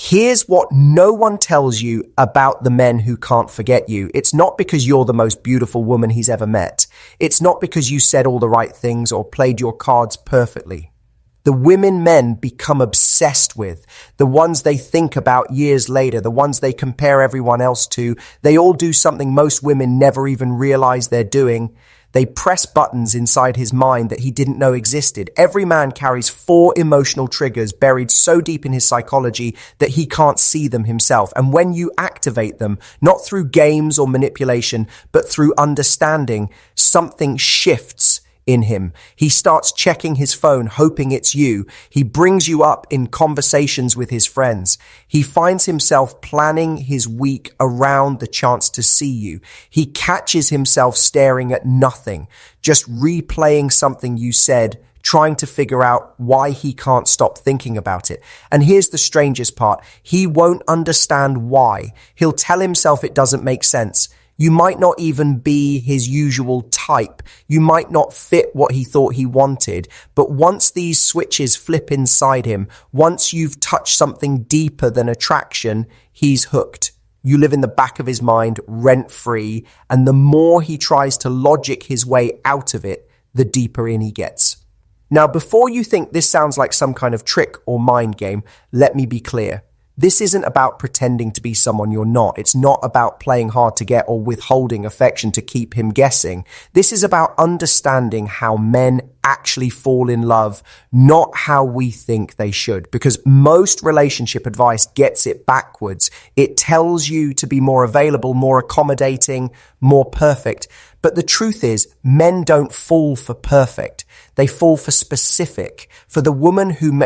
Here's what no one tells you about the men who can't forget you. It's not because you're the most beautiful woman he's ever met. It's not because you said all the right things or played your cards perfectly. The women men become obsessed with, the ones they think about years later, the ones they compare everyone else to, they all do something most women never even realize they're doing. They press buttons inside his mind that he didn't know existed. Every man carries 4 emotional triggers buried so deep in his psychology that he can't see them himself. And when you activate them, not through games or manipulation, but through understanding, something shifts in him. He starts checking his phone, hoping it's you. He brings you up in conversations with his friends. He finds himself planning his week around the chance to see you. He catches himself staring at nothing, just replaying something you said, trying to figure out why he can't stop thinking about it. And here's the strangest part. He won't understand why. He'll tell himself it doesn't make sense. You might not even be his usual type. You might not fit what he thought he wanted. But once these switches flip inside him, once you've touched something deeper than attraction, he's hooked. You live in the back of his mind, rent-free, and the more he tries to logic his way out of it, the deeper in he gets. Now, before you think this sounds like some kind of trick or mind game, let me be clear. This isn't about pretending to be someone you're not. It's not about playing hard to get or withholding affection to keep him guessing. This is about understanding how men actually fall in love, not how we think they should. Because most relationship advice gets it backwards. It tells you to be more available, more accommodating, more perfect. But the truth is, men don't fall for perfect. They fall for specific. For the woman who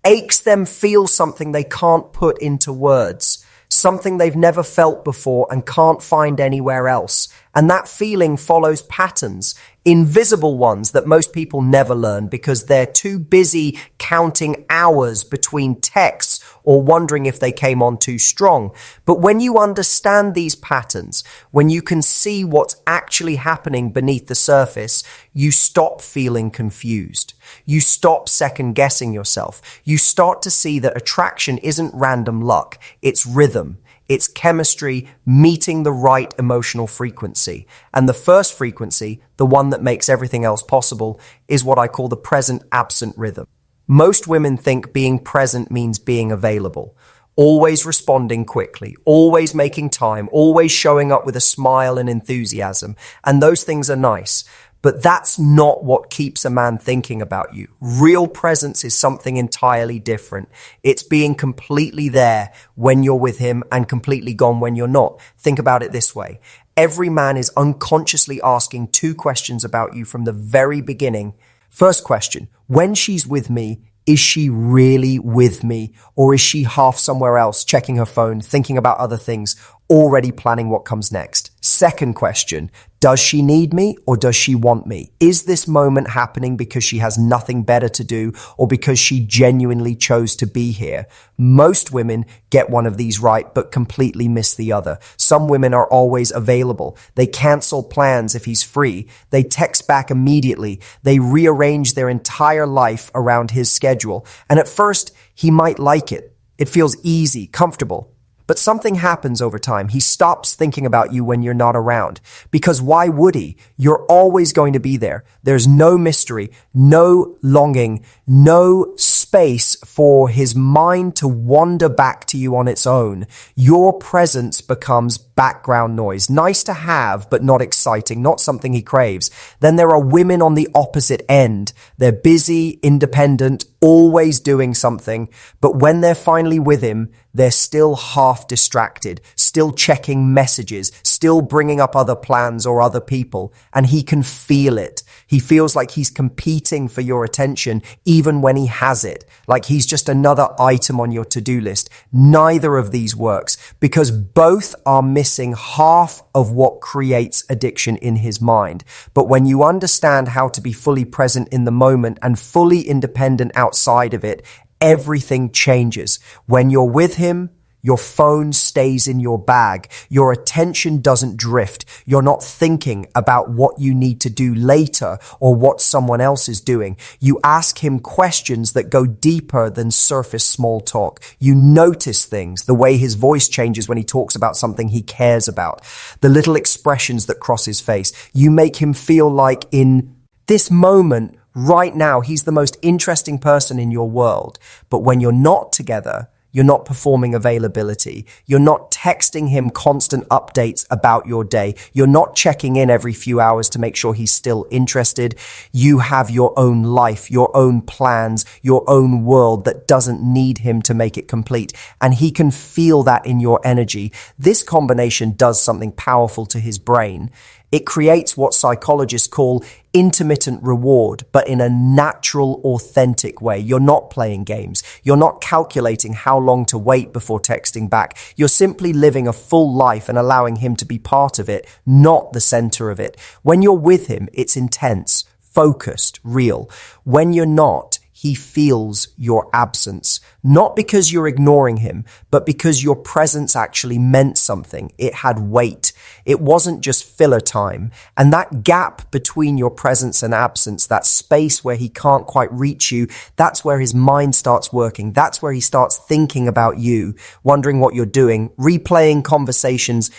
aches them feel something they can't put into words, something they've never felt before and can't find anywhere else. And that feeling follows patterns, invisible ones that most people never learn because they're too busy counting hours between texts or wondering if they came on too strong. But when you understand these patterns, when you can see what's actually happening beneath the surface, you stop feeling confused. You stop second guessing yourself. You start to see that attraction isn't random luck. It's rhythm. It's chemistry meeting the right emotional frequency. And the first frequency, the one that makes everything else possible, is what I call the present-absent rhythm. Most women think being present means being available, always responding quickly, always making time, always showing up with a smile and enthusiasm. And those things are nice. But that's not what keeps a man thinking about you. Real presence is something entirely different. It's being completely there when you're with him and completely gone when you're not. Think about it this way. Every man is unconsciously asking 2 questions about you from the very beginning. First question, when she's with me, is she really with me? Or is she half somewhere else, checking her phone, thinking about other things, already planning what comes next? Second question, does she need me or does she want me? Is this moment happening because she has nothing better to do or because she genuinely chose to be here? Most women get one of these right but completely miss the other. Some women are always available. They cancel plans if he's free. They text back immediately. They rearrange their entire life around his schedule. And at first, he might like it. It feels easy, comfortable. But something happens over time. He stops thinking about you when you're not around. Because why would he? You're always going to be there. There's no mystery, no longing, no space for his mind to wander back to you on its own. Your presence becomes background noise. Nice to have, but not exciting, not something he craves. Then there are women on the opposite end. They're busy, independent, always doing something. But when they're finally with him, they're still half distracted, still checking messages, still bringing up other plans or other people, and he can feel it. He feels like he's competing for your attention even when he has it, like he's just another item on your to-do list. Neither of these works because both are missing half of what creates addiction in his mind. But when you understand how to be fully present in the moment and fully independent outside of it, everything changes. When you're with him, Your phone stays in your bag. Your attention doesn't drift. You're not thinking about what you need to do later or what someone else is doing. You ask him questions that go deeper than surface small talk. You notice things, the way his voice changes when he talks about something he cares about, the little expressions that cross his face. You make him feel like in this moment, right now, he's the most interesting person in your world. But when you're not together, you're not performing availability. You're not texting him constant updates about your day. You're not checking in every few hours to make sure he's still interested. You have your own life, your own plans, your own world that doesn't need him to make it complete. And he can feel that in your energy. This combination does something powerful to his brain. It creates what psychologists call intermittent reward, but in a natural, authentic way. You're not playing games. You're not calculating how long to wait before texting back. You're simply living a full life and allowing him to be part of it, not the center of it. When you're with him, it's intense, focused, real. When you're not, he feels your absence, not because you're ignoring him, but because your presence actually meant something. It had weight. It wasn't just filler time. And that gap between your presence and absence, that space where he can't quite reach you, that's where his mind starts working. That's where he starts thinking about you, wondering what you're doing, replaying conversations,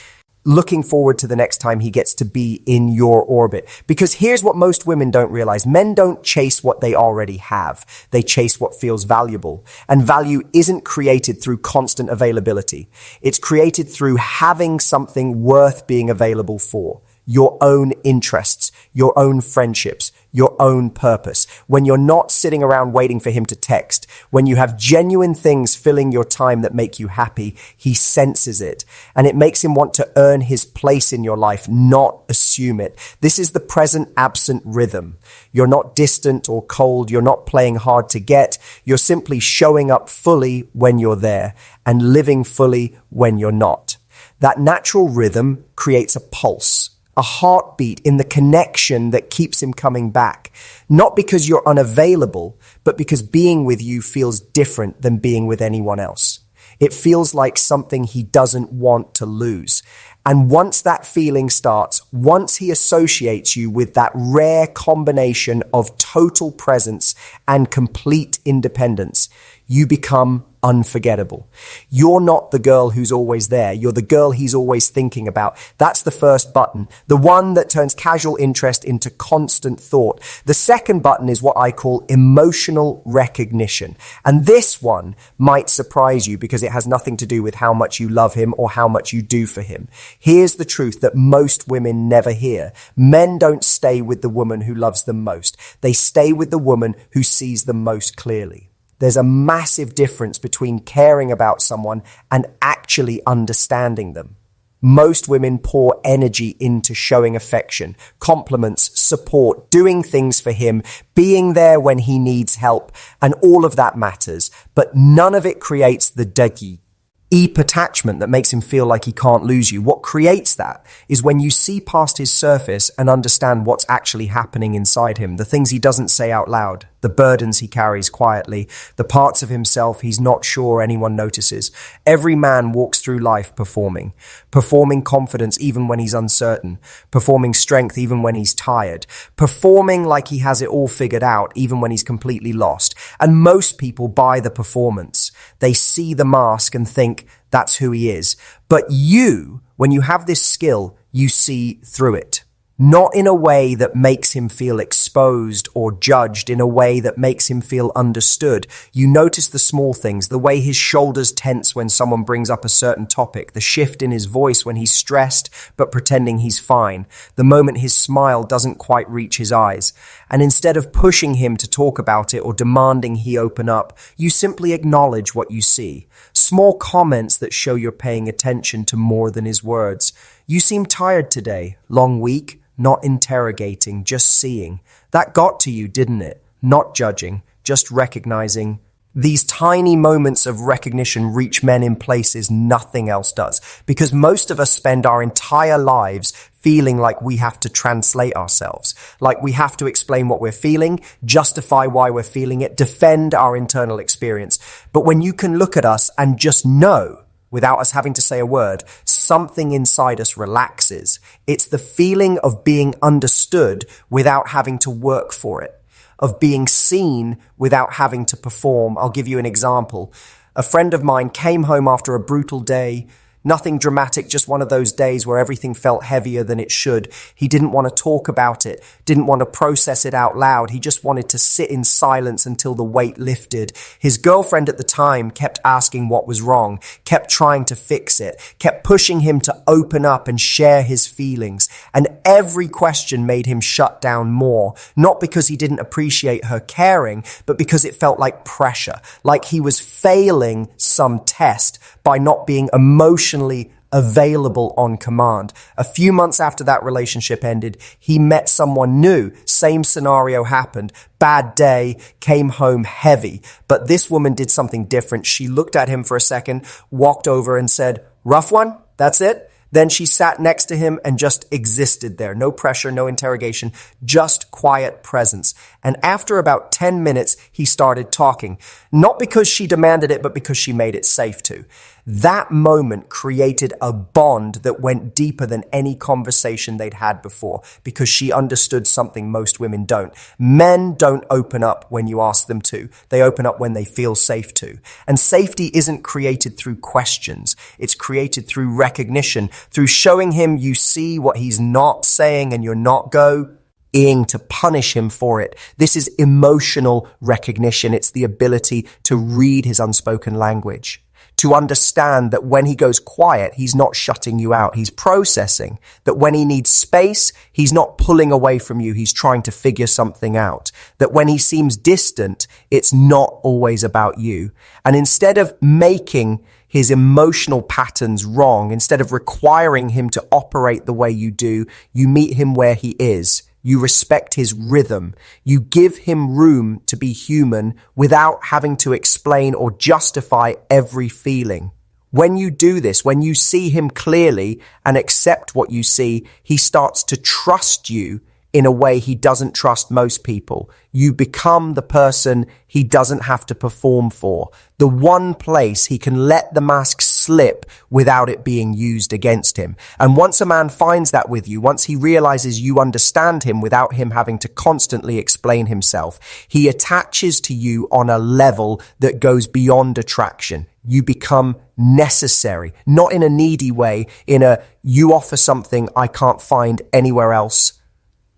looking forward to the next time he gets to be in your orbit. Because here's what most women don't realize. Men don't chase what they already have. They chase what feels valuable. And value isn't created through constant availability. It's created through having something worth being available for. Your own interests, your own friendships, your own purpose. When you're not sitting around waiting for him to text, when you have genuine things filling your time that make you happy, he senses it. And it makes him want to earn his place in your life, not assume it. This is the present-absent rhythm. You're not distant or cold. You're not playing hard to get. You're simply showing up fully when you're there and living fully when you're not. That natural rhythm creates a pulse, a heartbeat in the connection that keeps him coming back. Not because you're unavailable, but because being with you feels different than being with anyone else. It feels like something he doesn't want to lose. And once that feeling starts, once he associates you with that rare combination of total presence and complete independence, you become unforgettable. You're not the girl who's always there. You're the girl he's always thinking about. That's the first button, the one that turns casual interest into constant thought. The second button is what I call emotional recognition. And this one might surprise you because it has nothing to do with how much you love him or how much you do for him. Here's the truth that most women never hear. Men don't stay with the woman who loves them most. They stay with the woman who sees them most clearly. There's a massive difference between caring about someone and actually understanding them. Most women pour energy into showing affection, compliments, support, doing things for him, being there when he needs help, and all of that matters, but none of it creates the deep attachment that makes him feel like he can't lose you. What creates that is when you see past his surface and understand what's actually happening inside him, the things he doesn't say out loud, the burdens he carries quietly, the parts of himself he's not sure anyone notices. Every man walks through life performing confidence even when he's uncertain, performing strength even when he's tired, performing like he has it all figured out even when he's completely lost. And most people buy the performance. They see the mask and think that's who he is. But you, when you have this skill, you see through it. Not in a way that makes him feel exposed or judged, in a way that makes him feel understood. You notice the small things, the way his shoulders tense when someone brings up a certain topic, the shift in his voice when he's stressed but pretending he's fine, the moment his smile doesn't quite reach his eyes. And instead of pushing him to talk about it or demanding he open up, you simply acknowledge what you see. Small comments that show you're paying attention to more than his words. You seem tired today, long week. Not interrogating, just seeing. That got to you, didn't it? Not judging, just recognizing. These tiny moments of recognition reach men in places nothing else does, because most of us spend our entire lives feeling like we have to translate ourselves, like we have to explain what we're feeling, justify why we're feeling it, defend our internal experience. But when you can look at us and just know without us having to say a word, something inside us relaxes. It's the feeling of being understood without having to work for it, of being seen without having to perform. I'll give you an example. A friend of mine came home after a brutal day. Nothing dramatic, just one of those days where everything felt heavier than it should. He didn't want to talk about it, didn't want to process it out loud. He just wanted to sit in silence until the weight lifted. His girlfriend at the time kept asking what was wrong, kept trying to fix it, kept pushing him to open up and share his feelings. And every question made him shut down more, not because he didn't appreciate her caring, but because it felt like pressure, like he was failing some test by not being emotionally available on command. A few months after that relationship ended, he met someone new. Same scenario happened. Bad day, came home heavy. But this woman did something different. She looked at him for a second, walked over and said, "Rough one? That's it?" Then she sat next to him and just existed there. No pressure, no interrogation, just quiet presence. And after about 10 minutes, he started talking. Not because she demanded it, but because she made it safe to. That moment created a bond that went deeper than any conversation they'd had before, because she understood something most women don't. Men don't open up when you ask them to. They open up when they feel safe to. And safety isn't created through questions. It's created through recognition, through showing him you see what he's not saying and you're not going to punish him for it. This is emotional recognition. It's the ability to read his unspoken language, to understand that when he goes quiet, he's not shutting you out. He's processing. That when he needs space, he's not pulling away from you. He's trying to figure something out. That when he seems distant, it's not always about you. And instead of making his emotional patterns wrong, instead of requiring him to operate the way you do, you meet him where he is. You respect his rhythm. You give him room to be human without having to explain or justify every feeling. When you do this, when you see him clearly and accept what you see, he starts to trust you in a way he doesn't trust most people. You become the person he doesn't have to perform for, the one place he can let the mask slip without it being used against him. And once a man finds that with you, once he realizes you understand him without him having to constantly explain himself, he attaches to you on a level that goes beyond attraction. You become necessary, not in a needy way, in a you offer something I can't find anywhere else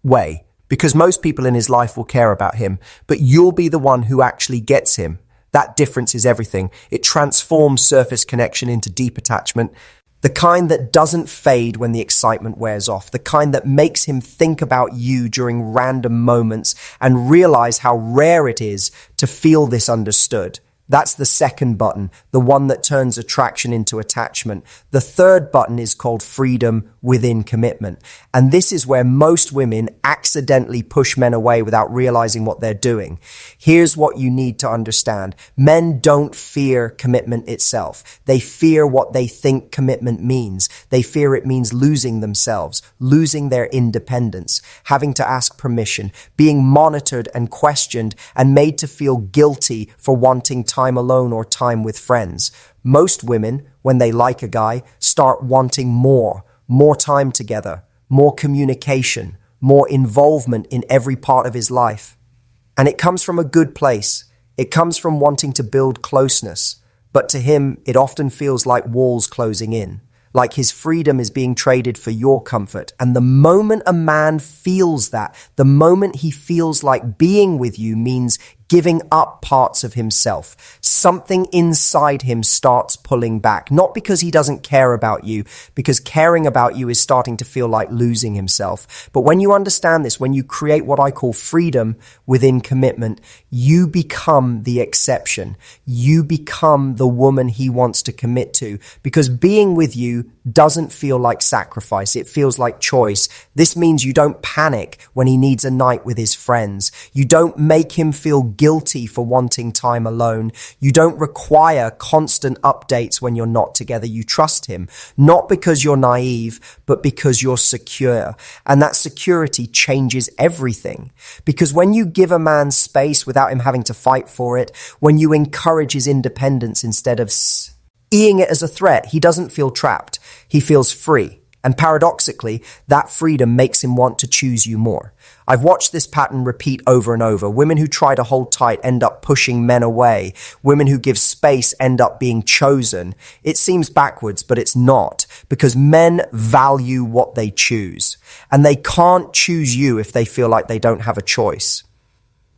way, because most people in his life will care about him, but you'll be the one who actually gets him. That difference is everything. It transforms surface connection into deep attachment, the kind that doesn't fade when the excitement wears off, the kind that makes him think about you during random moments and realize how rare it is to feel this understood. That's the second button, the one that turns attraction into attachment. The third button is called freedom within commitment. And this is where most women accidentally push men away without realizing what they're doing. Here's what you need to understand. Men don't fear commitment itself. They fear what they think commitment means. They fear it means losing themselves, losing their independence, having to ask permission, being monitored and questioned and made to feel guilty for wanting time alone or time with friends. Most women, when they like a guy, start wanting more time together, more communication, more involvement in every part of his life. And it comes from a good place. It comes from wanting to build closeness. But to him, it often feels like walls closing in, like his freedom is being traded for your comfort. And the moment a man feels that, the moment he feels like being with you means giving up parts of himself, something inside him starts pulling back, not because he doesn't care about you, because caring about you is starting to feel like losing himself. But when you understand this, when you create what I call freedom within commitment, you become the exception. You become the woman he wants to commit to, because being with you doesn't feel like sacrifice. It feels like choice. This means you don't panic when he needs a night with his friends. You don't make him feel guilty for wanting time alone. You don't require constant updates when you're not together. You trust him, not because you're naive, but because you're secure. And that security changes everything. Because when you give a man space without him having to fight for it, when you encourage his independence instead of eyeing it as a threat. He doesn't feel trapped. He feels free. And paradoxically, that freedom makes him want to choose you more. I've watched this pattern repeat over and over. Women who try to hold tight end up pushing men away. Women who give space end up being chosen. It seems backwards, but it's not, because men value what they choose. And they can't choose you if they feel like they don't have a choice.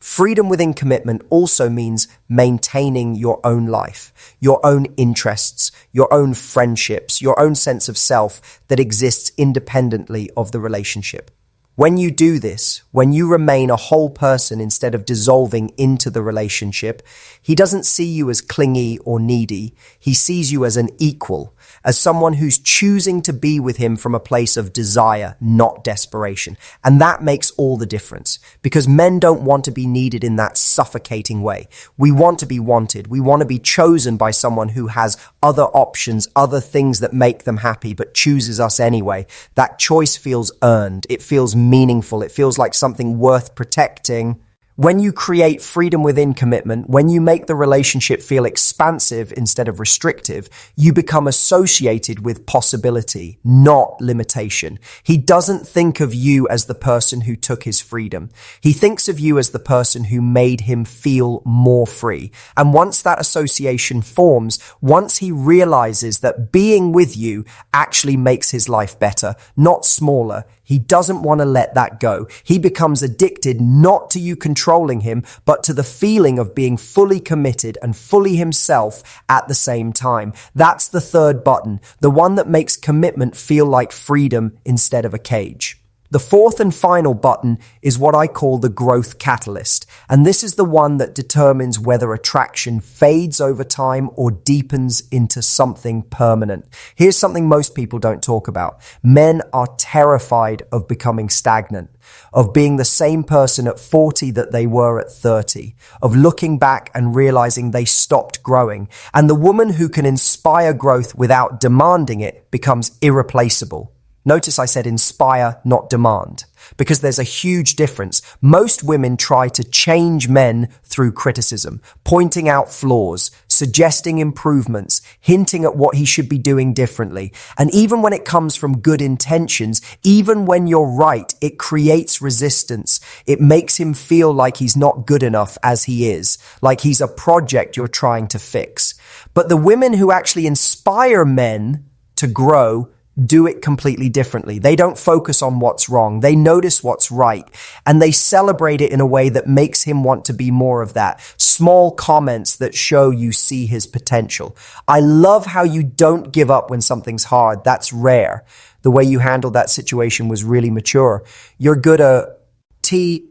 Freedom within commitment also means maintaining your own life, your own interests, your own friendships, your own sense of self that exists independently of the relationship. When you do this, when you remain a whole person instead of dissolving into the relationship, he doesn't see you as clingy or needy. He sees you as an equal, as someone who's choosing to be with him from a place of desire, not desperation. And that makes all the difference, because men don't want to be needed in that suffocating way. We want to be wanted. We want to be chosen by someone who has other options, other things that make them happy, but chooses us anyway. That choice feels earned. It feels meaningful. It feels like something worth protecting. When you create freedom within commitment, when you make the relationship feel expansive instead of restrictive, you become associated with possibility, not limitation. He doesn't think of you as the person who took his freedom. He thinks of you as the person who made him feel more free. And once that association forms, once he realizes that being with you actually makes his life better, not smaller, he doesn't want to let that go. He becomes addicted not to you controlling him, but to the feeling of being fully committed and fully himself at the same time. That's the third button, the one that makes commitment feel like freedom instead of a cage. The fourth and final button is what I call the growth catalyst, and this is the one that determines whether attraction fades over time or deepens into something permanent. Here's something most people don't talk about. Men are terrified of becoming stagnant, of being the same person at 40 that they were at 30, of looking back and realizing they stopped growing. And the woman who can inspire growth without demanding it becomes irreplaceable. Notice I said inspire, not demand, because there's a huge difference. Most women try to change men through criticism, pointing out flaws, suggesting improvements, hinting at what he should be doing differently. And even when it comes from good intentions, even when you're right, it creates resistance. It makes him feel like he's not good enough as he is, like he's a project you're trying to fix. But the women who actually inspire men to grow do it completely differently. They don't focus on what's wrong. They notice what's right, and they celebrate it in a way that makes him want to be more of that. Small comments that show you see his potential. I love how you don't give up when something's hard. That's rare. The way you handled that situation was really mature. You're good at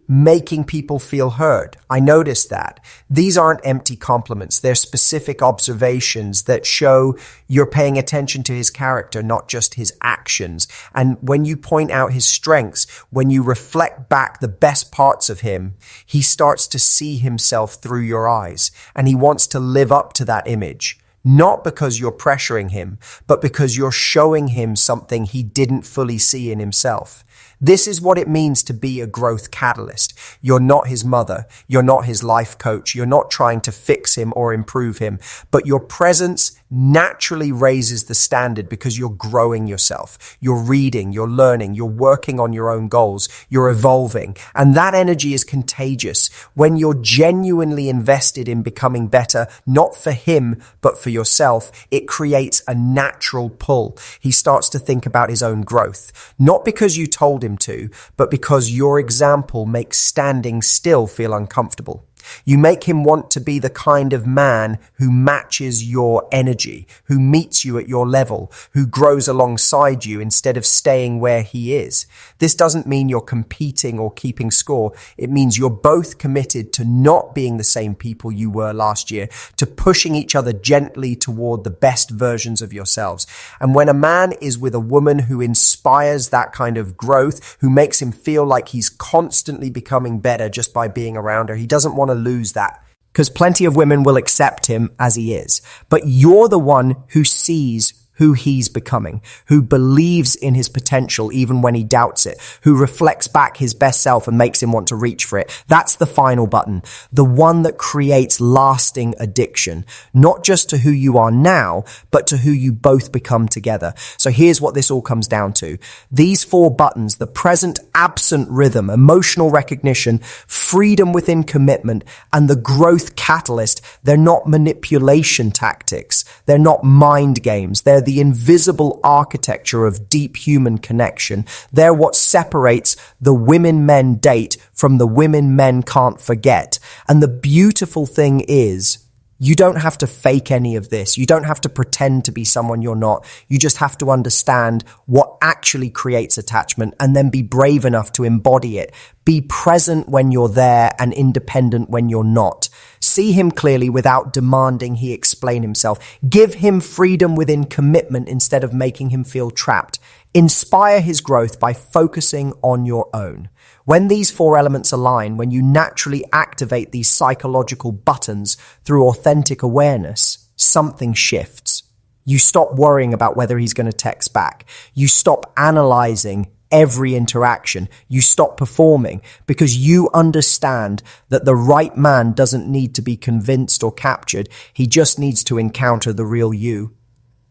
making people feel heard. I noticed that. These aren't empty compliments. They're specific observations that show you're paying attention to his character, not just his actions. And when you point out his strengths, when you reflect back the best parts of him, he starts to see himself through your eyes, and he wants to live up to that image. Not because you're pressuring him, but because you're showing him something he didn't fully see in himself. This is what it means to be a growth catalyst. You're not his mother. You're not his life coach. You're not trying to fix him or improve him, but your presence naturally raises the standard because you're growing yourself. You're reading, you're learning, you're working on your own goals, you're evolving. And that energy is contagious when you're genuinely invested in becoming better, not for him, but for yourself. It creates a natural pull. He starts to think about his own growth, not because you told him to, but because your example makes standing still feel uncomfortable. You make him want to be the kind of man who matches your energy, who meets you at your level, who grows alongside you instead of staying where he is. This doesn't mean you're competing or keeping score. It means you're both committed to not being the same people you were last year, to pushing each other gently toward the best versions of yourselves. And when a man is with a woman who inspires that kind of growth, who makes him feel like he's constantly becoming better just by being around her, he doesn't want to lose that, because plenty of women will accept him as he is. But you're the one who sees who he's becoming, who believes in his potential even when he doubts it, who reflects back his best self and makes him want to reach for it. That's the final button, the one that creates lasting addiction, not just to who you are now, but to who you both become together. So here's what this all comes down to. These four buttons, the present absent rhythm, emotional recognition, freedom within commitment, and the growth catalyst, they're not manipulation tactics. They're not mind games. They're the invisible architecture of deep human connection. They're what separates the women men date from the women men can't forget. And the beautiful thing is, you don't have to fake any of this. You don't have to pretend to be someone you're not. You just have to understand what actually creates attachment and then be brave enough to embody it. Be present when you're there and independent when you're not. See him clearly without demanding he explain himself. Give him freedom within commitment instead of making him feel trapped. Inspire his growth by focusing on your own. When these four elements align, when you naturally activate these psychological buttons through authentic awareness, something shifts. You stop worrying about whether he's going to text back. You stop analyzing every interaction. You stop performing because you understand that the right man doesn't need to be convinced or captured. He just needs to encounter the real you.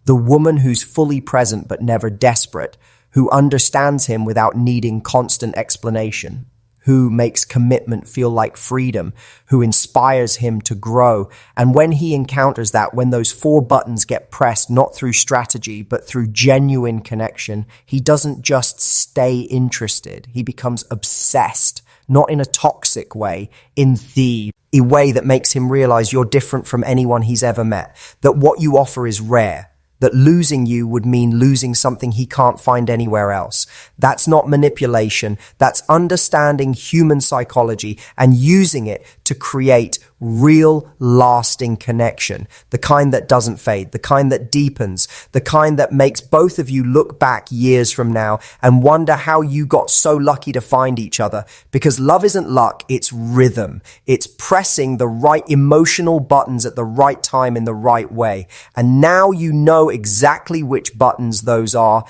The woman who's fully present but never desperate, who understands him without needing constant explanation, who makes commitment feel like freedom, who inspires him to grow. And when he encounters that, when those four buttons get pressed, not through strategy, but through genuine connection, he doesn't just stay interested. He becomes obsessed, not in a toxic way, in a way that makes him realize you're different from anyone he's ever met, that what you offer is rare, that losing you would mean losing something he can't find anywhere else. That's not manipulation. That's understanding human psychology and using it to create real, lasting connection. The kind that doesn't fade, the kind that deepens, the kind that makes both of you look back years from now and wonder how you got so lucky to find each other. Because love isn't luck, it's rhythm. It's pressing the right emotional buttons at the right time in the right way. And now you know exactly which buttons those are.